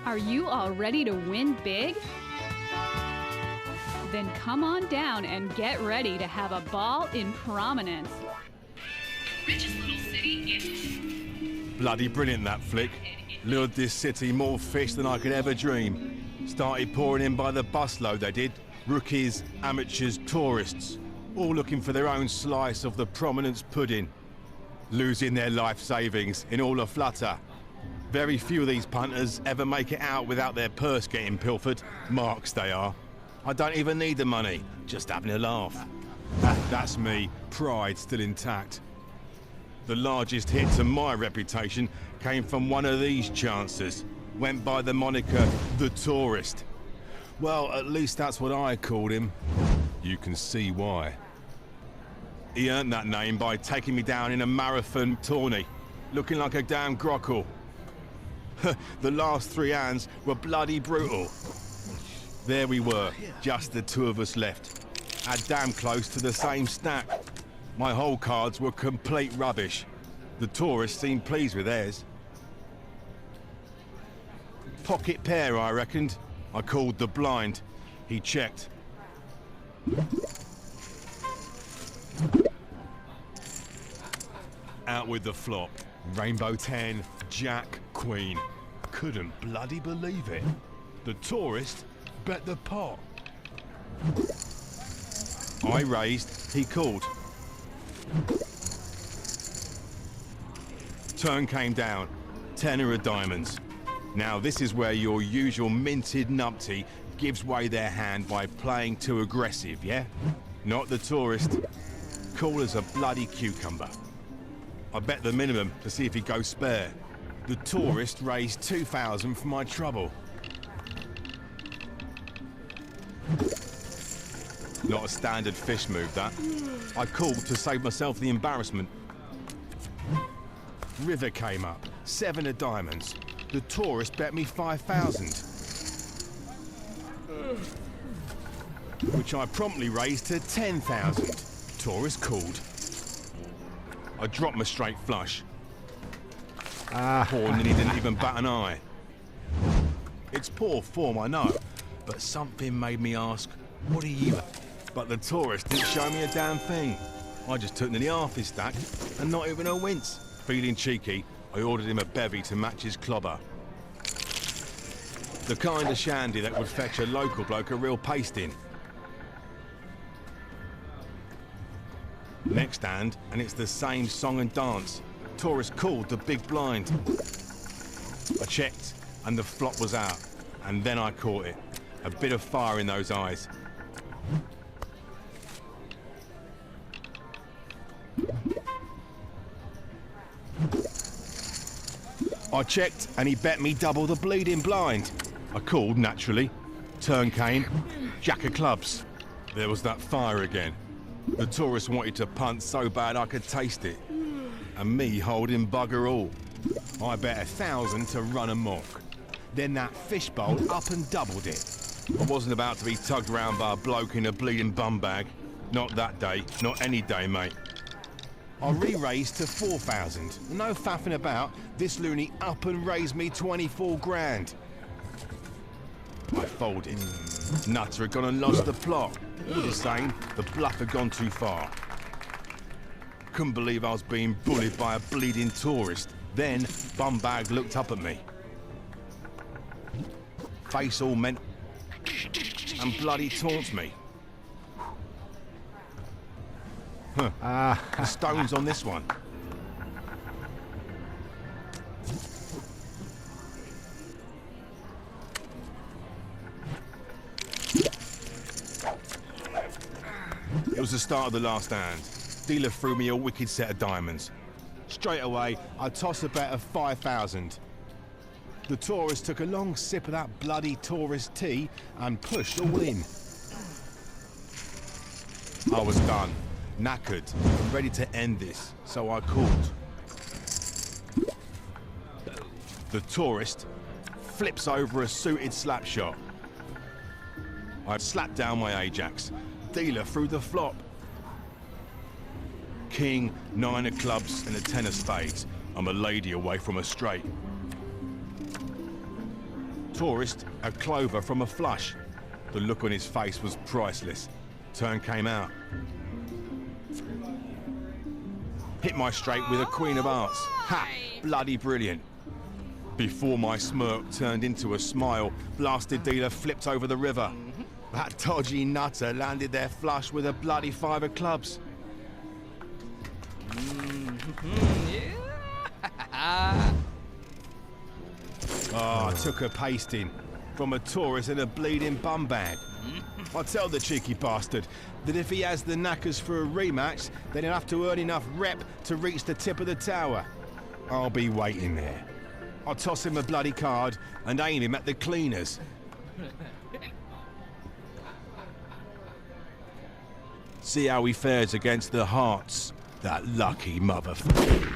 Are you all ready to win big? Then come on down and get ready to have a ball in Prominence. Richest little city in... Bloody brilliant, that flick. Lured this city more fish than I could ever dream. Started pouring in by the busload, they did. Rookies, amateurs, tourists. All looking for their own slice of the Prominence pudding. Losing their life savings in all a flutter. Very few of these punters ever make it out without their purse getting pilfered. Marks they are. I don't even need the money, just having a laugh. That's me, pride still intact. The largest hit to my reputation came from one of these chancers. Went by the moniker, The Tourist. Well, at least that's what I called him. You can see why. He earned that name by taking me down in a marathon tourney, looking like a damn grockle. The last 3 hands were bloody brutal. There we were, just the 2 of us left. Had damn close to the same stack. My hole cards were complete rubbish. The tourist seemed pleased with theirs. Pocket pair, I reckoned. I called the blind. He checked. Out with the flop. Rainbow 10, Jack, Queen. Couldn't bloody believe it. The tourist bet the pot. I raised, he called. Turn came down. 10 of diamonds. Now this is where your usual minted numpty gives way their hand by playing too aggressive, yeah? Not the tourist. Cool as a bloody cucumber. I bet the minimum to see if he goes spare. The tourist raised 2,000 for my trouble. Not a standard fish move, that. I called to save myself the embarrassment. River came up, 7 of diamonds. The tourist bet me 5,000. Which I promptly raised to 10,000. Tourist called. I dropped my straight flush. Poor and he didn't even bat an eye. It's poor form, I know, but something made me ask, what are you? But the tourist didn't show me a damn thing. I just took nearly half his stack, and not even a wince. Feeling cheeky, I ordered him a bevy to match his clobber. The kind of shandy that would fetch a local bloke a real pasting. Next hand, and it's the same song and dance. Tourist called the big blind. I checked, and the flop was out. And then I caught it. A bit of fire in those eyes. I checked, and he bet me double the bleeding blind. I called, naturally. Turn came. Jack of clubs. There was that fire again. The tourist wanted to punt so bad I could taste it. And me holding bugger all. I bet 1,000 to run amok. Then that fishbowl up and doubled it. I wasn't about to be tugged round by a bloke in a bleeding bum bag. Not that day, not any day, mate. I re-raised to 4,000. No faffing about, this loony up and raised me 24 grand. I folded. Nutter had gone and lost the plot. All the same, the bluff had gone too far. Couldn't believe I was being bullied by a bleeding tourist. Then, Bumbag looked up at me. Face all meant and bloody taunts me. Huh. The stone's on this one. It was the start of the last hand. Dealer threw me a wicked set of diamonds. Straight away, I tossed a bet of 5,000. The tourist took a long sip of that bloody tourist tea and pushed all in. I was done, knackered, and ready to end this, so I called. The tourist flips over a suited slap shot. I slapped down my Ajax. Dealer threw the flop. King, 9 of clubs, and a 10 of spades. I'm a lady away from a straight. Tourist had clover from a flush. The look on his face was priceless. Turn came out. Hit my straight with a Queen of Hearts. Ha! Bloody brilliant. Before my smirk turned into a smile, blasted dealer flipped over the river. That dodgy nutter landed there flush with a bloody 5 of clubs. I took a pasting from a tourist in a bleeding bum bag. I tell the cheeky bastard that if he has the knackers for a rematch, then he'll have to earn enough rep to reach the tip of the tower. I'll be waiting there. I'll toss him a bloody card and aim him at the cleaners. See how he fares against the Hearts, that lucky motherfucker.